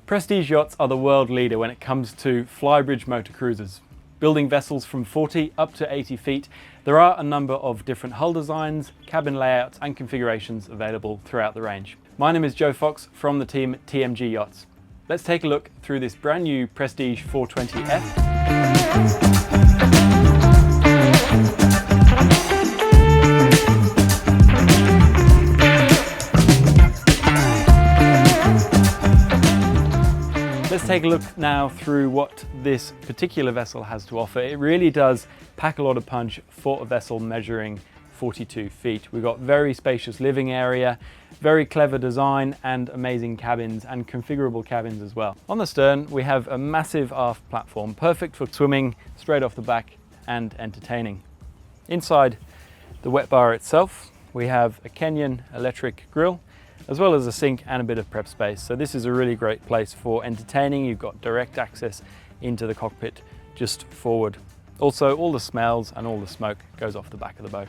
Prestige yachts are the world leader when it comes to Flybridge motor cruisers. Building vessels from 40 up to 80 feet, there are a number of different hull designs, cabin layouts and configurations available throughout the range. My name is Joe Fox from the team at TMG Yachts. Let's take a look through this brand new Prestige 420F. Let's take a look now through what this particular vessel has to offer. It really does pack a lot of punch for a vessel measuring 42 feet. We've got very spacious living area, very clever design and amazing cabins and configurable cabins as well. On the stern we have a massive aft platform, perfect for swimming straight off the back and entertaining. Inside the wet bar itself we have a Kenyan electric grill, as well as a sink and a bit of prep space. So this is a really great place for entertaining. You've got direct access into the cockpit just forward. Also, all the smells and all the smoke goes off the back of the boat.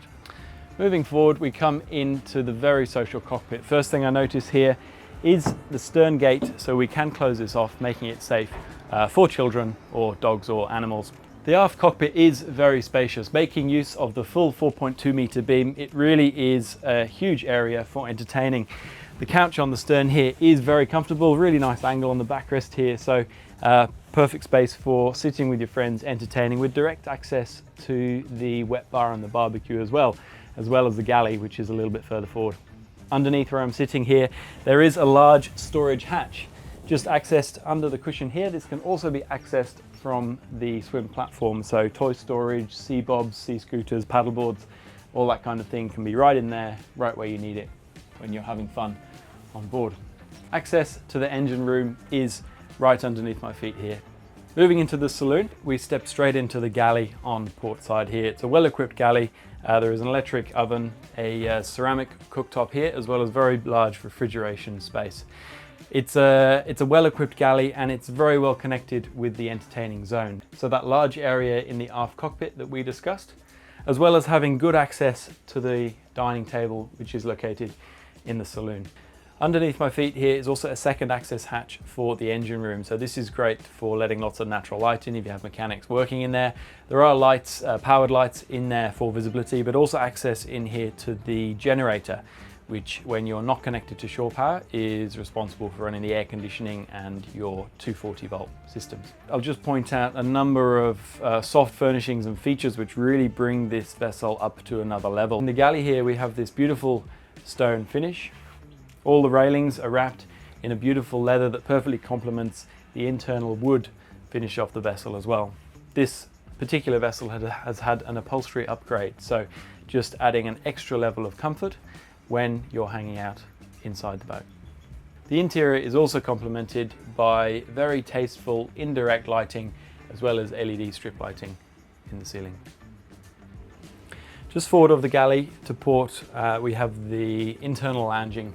Moving forward, we come into the very social cockpit. First thing I notice here is the stern gate, so we can close this off, making it safe for children or dogs or animals. The aft cockpit is very spacious, making use of the full 4.2 meter beam. It really is a huge area for entertaining. The couch on the stern here is very comfortable, really nice angle on the backrest here, so perfect space for sitting with your friends, entertaining, with direct access to the wet bar and the barbecue as well as the galley, which is a little bit further forward. Underneath where I'm sitting here, there is a large storage hatch, just accessed under the cushion here. This can also be accessed from the swim platform, so toy storage, sea bobs, sea scooters, paddleboards, all that kind of thing can be right in there, right where you need it when you're having fun on board. Access to the engine room is right underneath my feet here. Moving into the saloon, we step straight into the galley on port side here. It's a well-equipped galley. There is an electric oven, a ceramic cooktop here, as well as very large refrigeration space. It's a well-equipped galley and it's very well connected with the entertaining zone. So that large area in the aft cockpit that we discussed, as well as having good access to the dining table, which is located in the saloon. Underneath my feet here is also a second access hatch for the engine room. So this is great for letting lots of natural light in if you have mechanics working in there. There are lights, powered lights in there for visibility, but also access in here to the generator, which when you're not connected to shore power is responsible for running the air conditioning and your 240 volt systems. I'll just point out a number of soft furnishings and features which really bring this vessel up to another level. In the galley here we have this beautiful stone finish. All the railings are wrapped in a beautiful leather that perfectly complements the internal wood finish of the vessel as well. This particular vessel has had an upholstery upgrade, so just adding an extra level of comfort when you're hanging out inside the boat. The interior is also complemented by very tasteful indirect lighting as well as LED strip lighting in the ceiling. Just forward of the galley to port, we have the internal lounging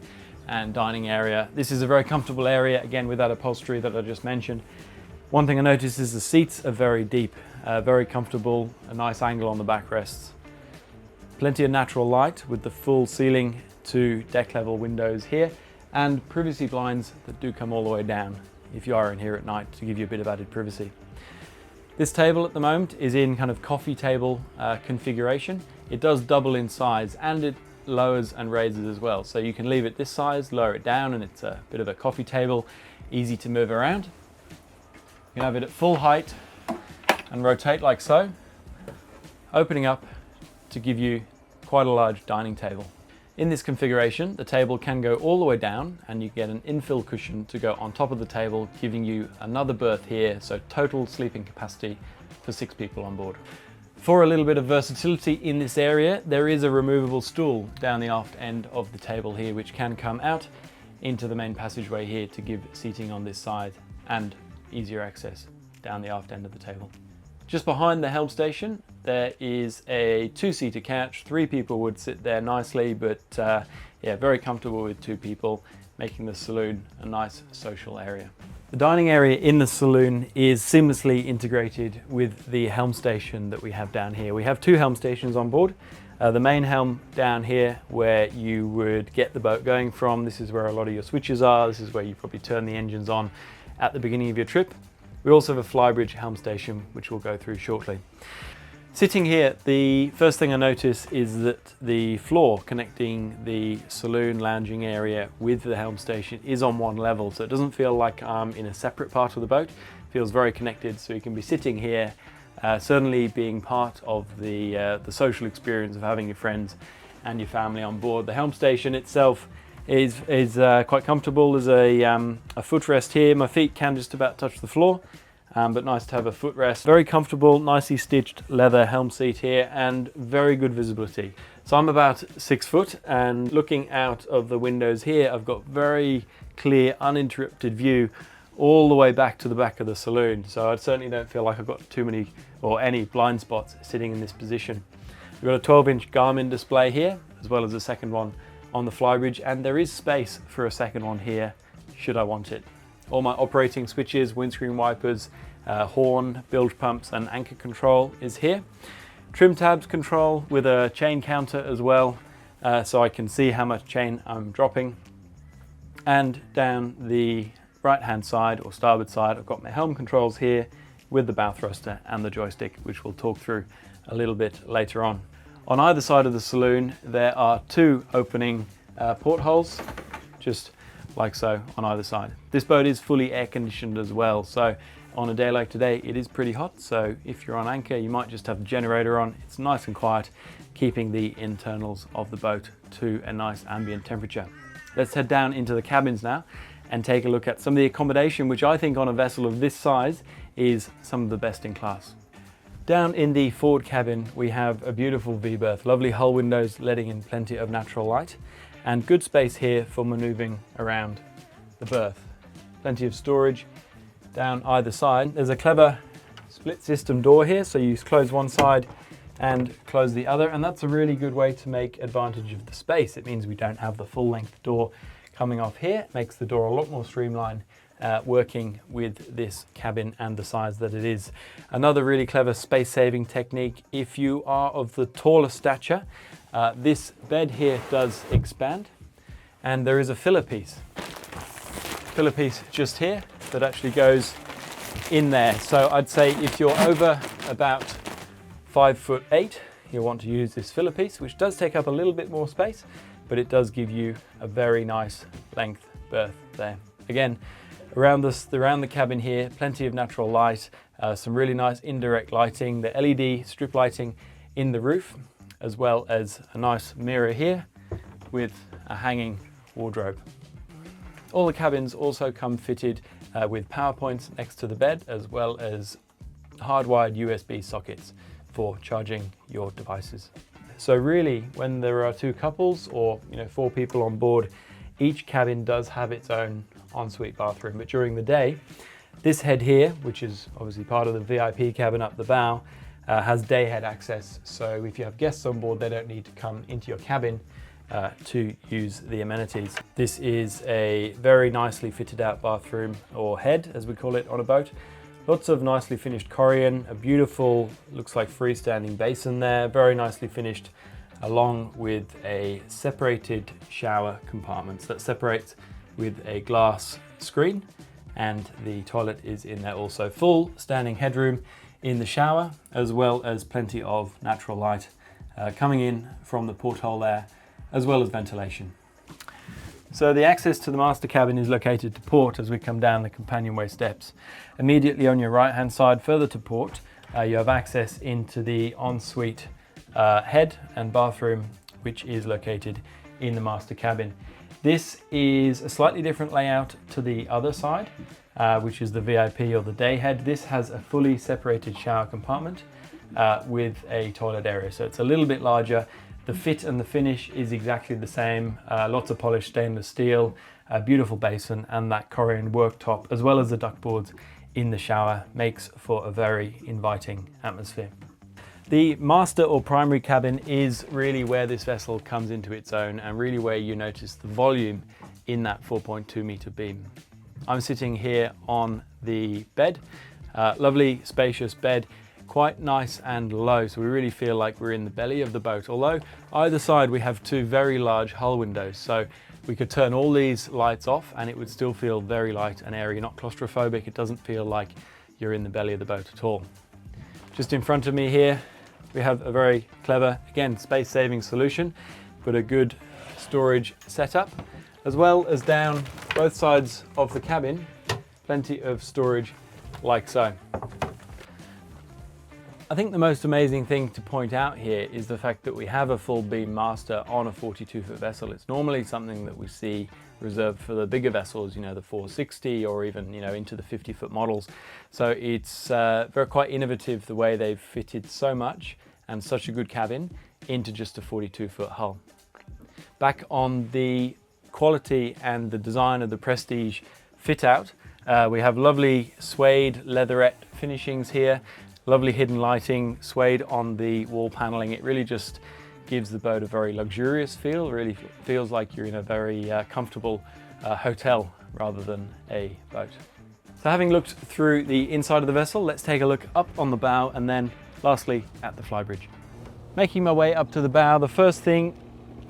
and dining area. This is a very comfortable area, again with that upholstery that I just mentioned. One thing I noticed is the seats are very deep, very comfortable, a nice angle on the backrests. Plenty of natural light with the full ceiling to deck level windows here, and privacy blinds that do come all the way down if you are in here at night to give you a bit of added privacy. This table at the moment is in kind of coffee table configuration. It does double in size and it lowers and raises as well. So you can leave it this size, lower it down, and it's a bit of a coffee table, easy to move around. You can have it at full height and rotate like so, opening up to give you quite a large dining table. In this configuration, the table can go all the way down and you get an infill cushion to go on top of the table, giving you another berth here, so total sleeping capacity for 6 people on board. For a little bit of versatility in this area, there is a removable stool down the aft end of the table here, which can come out into the main passageway here to give seating on this side and easier access down the aft end of the table. Just behind the helm station, there is a 2-seater couch. 3 people would sit there nicely, but yeah, very comfortable with 2 people, making the saloon a nice social area. The dining area in the saloon is seamlessly integrated with the helm station that we have down here. We have 2 helm stations on board. The main helm down here where you would get the boat going from. This is where a lot of your switches are. This is where you probably turn the engines on at the beginning of your trip. We also have a Flybridge helm station, which we'll go through shortly. Sitting here, the first thing I notice is that the floor connecting the saloon lounging area with the helm station is on one level, so it doesn't feel like I'm in a separate part of the boat. It feels very connected, so you can be sitting here, certainly being part of the social experience of having your friends and your family on board. The helm station itself is quite comfortable. There's a footrest here. My feet can just about touch the floor. But nice to have a footrest. Very comfortable, nicely stitched leather helm seat here and very good visibility. So I'm about 6 foot, and looking out of the windows here, I've got very clear, uninterrupted view all the way back to the back of the saloon. So I certainly don't feel like I've got too many or any blind spots sitting in this position. We've got a 12-inch Garmin display here, as well as a second one on the Flybridge, and there is space for a second one here, should I want it. All my operating switches, windscreen wipers, horn, bilge pumps and anchor control is here. Trim tabs control with a chain counter as well, so I can see how much chain I'm dropping. And down the right hand side or starboard side, I've got my helm controls here with the bow thruster and the joystick, which we'll talk through a little bit later on. On either side of the saloon, there are 2 opening portholes, just like so on either side. This boat is fully air conditioned as well, so on a day like today it is pretty hot, so if you're on anchor you might just have the generator on. It's nice and quiet, keeping the internals of the boat to a nice ambient temperature. Let's head down into the cabins now and take a look at some of the accommodation, which I think on a vessel of this size is some of the best in class. Down in the forward cabin we have a beautiful V-berth, lovely hull windows letting in plenty of natural light, and good space here for manoeuvring around the berth. Plenty of storage down either side. There's a clever split system door here, so you close one side and close the other, and that's a really good way to make advantage of the space. It means we don't have the full length door coming off here. It makes the door a lot more streamlined working with this cabin and the size that it is. Another really clever space saving technique, if you are of the taller stature, this bed here does expand, and there is a filler piece just here that actually goes in there. So I'd say if you're over about 5'8", you'll want to use this filler piece, which does take up a little bit more space, but it does give you a very nice length berth there. Again, around the cabin here, plenty of natural light, some really nice indirect lighting, the LED strip lighting in the roof, as well as a nice mirror here with a hanging wardrobe. All the cabins also come fitted with power points next to the bed, as well as hardwired USB sockets for charging your devices. So really, when there are 2 couples or 4 people on board, each cabin does have its own ensuite bathroom. But during the day, this head here, which is obviously part of the VIP cabin up the bow, has day head access, so if you have guests on board, they don't need to come into your cabin to use the amenities. This is a very nicely fitted out bathroom, or head as we call it on a boat. Lots of nicely finished corian, a beautiful, looks like freestanding basin there, very nicely finished, along with a separated shower compartment that separates with a glass screen, and the toilet is in there also. Full standing headroom in the shower, as well as plenty of natural light coming in from the porthole there, as well as ventilation. So the access to the master cabin is located to port as we come down the companionway steps. Immediately on your right hand side, further to port, you have access into the ensuite head and bathroom, which is located in the master cabin. This is a slightly different layout to the other side, which is the VIP or the day head. This has a fully separated shower compartment with a toilet area, so it's a little bit larger. The fit and the finish is exactly the same, lots of polished stainless steel, a beautiful basin, and that corian worktop, as well as the duckboards in the shower, makes for a very inviting atmosphere. The master or primary cabin is really where this vessel comes into its own, and really where you notice the volume in that 4.2 meter beam. I'm sitting here on the bed, lovely spacious bed, quite nice and low, so we really feel like we're in the belly of the boat, although either side we have 2 very large hull windows, so We could turn all these lights off and it would still feel very light and airy, not claustrophobic. It doesn't feel like you're in the belly of the boat at all. Just in front of me here, we have a very clever, again, space-saving solution, but a good storage setup, as well as down both sides of the cabin, plenty of storage like so. I think the most amazing thing to point out here is the fact that we have a full beam master on a 42-foot vessel. It's normally something that we see reserved for the bigger vessels, you know, the 460 or even, you know, into the 50-foot models. So it's very quite innovative the way they've fitted so much and such a good cabin into just a 42-foot hull. Back on the quality and the design of the Prestige fit out, we have lovely suede leatherette finishings here. Lovely hidden lighting, suede on the wall paneling. It really just gives the boat a very luxurious feel. It really feels like you're in a very comfortable hotel rather than a boat. So having looked through the inside of the vessel, let's take a look up on the bow and then lastly at the Flybridge. Making my way up to the bow, the first thing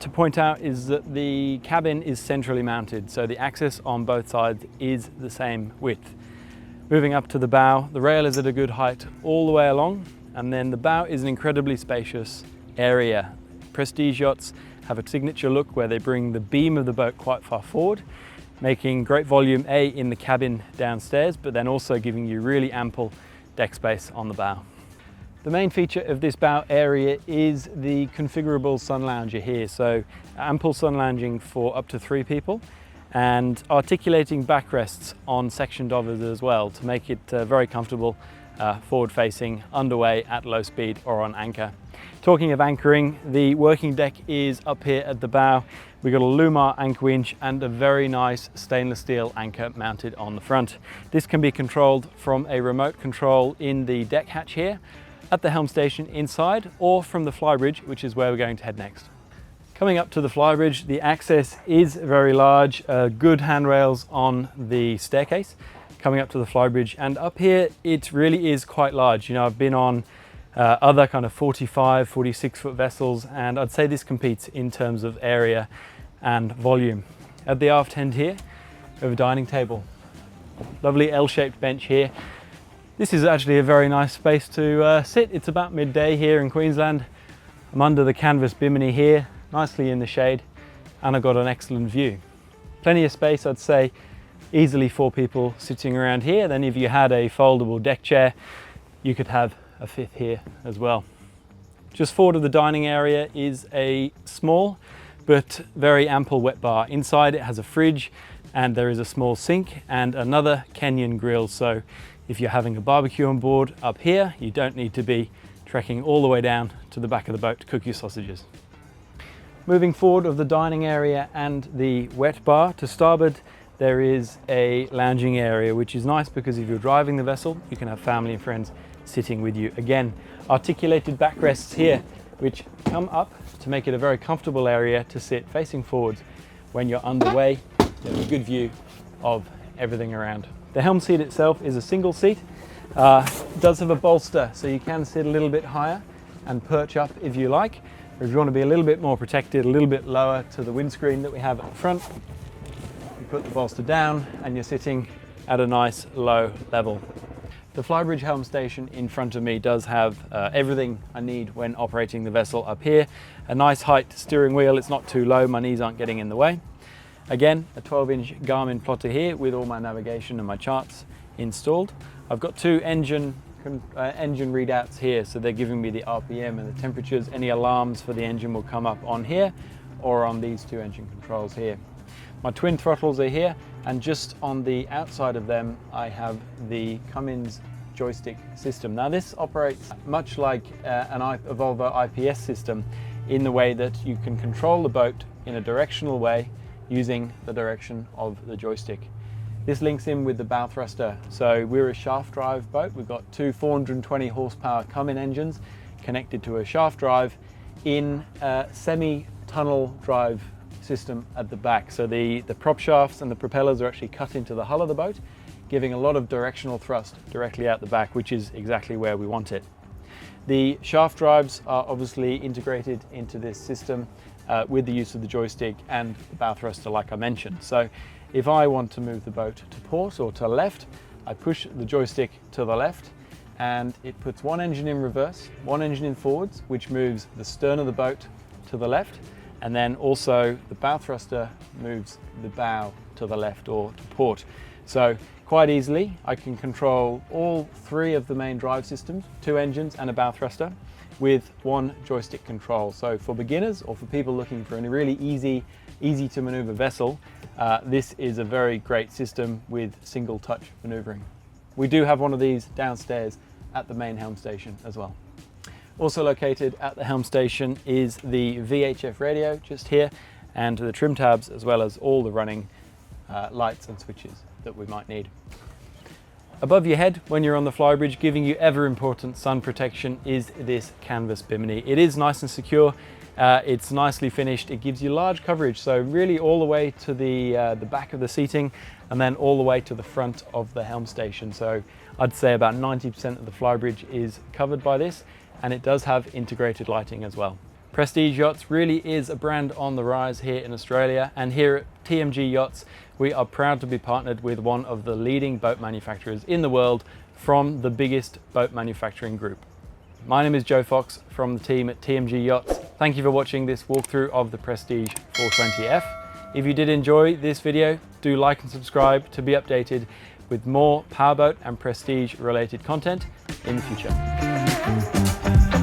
to point out is that the cabin is centrally mounted, so the access on both sides is the same width. Moving up to the bow, the rail is at a good height all the way along, and then the bow is an incredibly spacious area. Prestige yachts have a signature look where they bring the beam of the boat quite far forward, making great volume in the cabin downstairs, but then also giving you really ample deck space on the bow. The main feature of this bow area is the configurable sun lounger here, so ample sun lounging for up to 3 people. And articulating backrests on section dovers as well to make it very comfortable forward facing, underway at low speed or on anchor. Talking of anchoring, the working deck is up here at the bow. We've got a Lumar anchor winch and a very nice stainless steel anchor mounted on the front. This can be controlled from a remote control in the deck hatch here, at the helm station inside, or from the Flybridge, which is where we're going to head next. Coming up to the Flybridge, the access is very large, good handrails on the staircase coming up to the Flybridge, and up here it really is quite large. You know, I've been on other kind of 45, 46-foot vessels, and I'd say this competes in terms of area and volume. At the aft end here, we have a dining table. Lovely L-shaped bench here. This is actually a very nice space to sit. It's about midday here in Queensland. I'm under the canvas bimini here, nicely in the shade, and I've got an excellent view. Plenty of space, I'd say, easily 4 people sitting around here. Then if you had a foldable deck chair, you could have a 5th here as well. Just forward of the dining area is a small but very ample wet bar. Inside it has a fridge and there is a small sink and another Kenyan grill. So if you're having a barbecue on board up here, you don't need to be trekking all the way down to the back of the boat to cook your sausages. Moving forward of the dining area and the wet bar, to starboard there is a lounging area, which is nice because if you're driving the vessel, you can have family and friends sitting with you. Again, articulated backrests here, which come up to make it a very comfortable area to sit facing forwards when you're underway. You have a good view of everything around. The helm seat itself is a single seat. It does have a bolster, so you can sit a little bit higher and perch up if you like. Or if you want to be a little bit more protected, a little bit lower to the windscreen that we have at the front, you put the bolster down and you're sitting at a nice low level. The Flybridge helm station in front of me does have everything I need when operating the vessel up here. A nice height steering wheel, it's not too low, my knees aren't getting in the way. Again, a 12-inch Garmin plotter here with all my navigation and my charts installed. I've got 2 engine readouts here, so they're giving me the RPM and the temperatures. Any alarms for the engine will come up on here or on these 2 engine controls here. My twin throttles are here, and just on the outside of them I have the Cummins joystick system. Now this operates much like a Volvo IPS system in the way that you can control the boat in a directional way using the direction of the joystick. This links in with the bow thruster. So we're a shaft drive boat. We've got 2 420 horsepower Cummins engines connected to a shaft drive in a semi-tunnel drive system at the back. So the prop shafts and the propellers are actually cut into the hull of the boat, giving a lot of directional thrust directly out the back, which is exactly where we want it. The shaft drives are obviously integrated into this system with the use of the joystick and the bow thruster like I mentioned. So if I want to move the boat to port or to left, I push the joystick to the left and it puts one engine in reverse, one engine in forwards, which moves the stern of the boat to the left, and then also the bow thruster moves the bow to the left or to port. So quite easily I can control all three of the main drive systems, two engines and a bow thruster, with one joystick control. So for beginners or for people looking for a really easy to maneuver vessel, this is a very great system with single touch maneuvering. We do have one of these downstairs at the main helm station as well. Also located at the helm station is the VHF radio just here, and the trim tabs, as well as all the running lights and switches that we might need. Above your head when you're on the Flybridge, giving you ever important sun protection, is this canvas bimini. It is nice and secure. It's nicely finished. It gives you large coverage, so really all the way to the back of the seating and then all the way to the front of the helm station. So I'd say about 90% of the Flybridge is covered by this, and it does have integrated lighting as well. Prestige Yachts really is a brand on the rise here in Australia, and here at TMG Yachts we are proud to be partnered with one of the leading boat manufacturers in the world from the biggest boat manufacturing group. My name is Joe Fox from the team at TMG Yachts. Thank you for watching this walkthrough of the Prestige 420F. If you did enjoy this video, do like and subscribe to be updated with more powerboat and prestige related content in the future.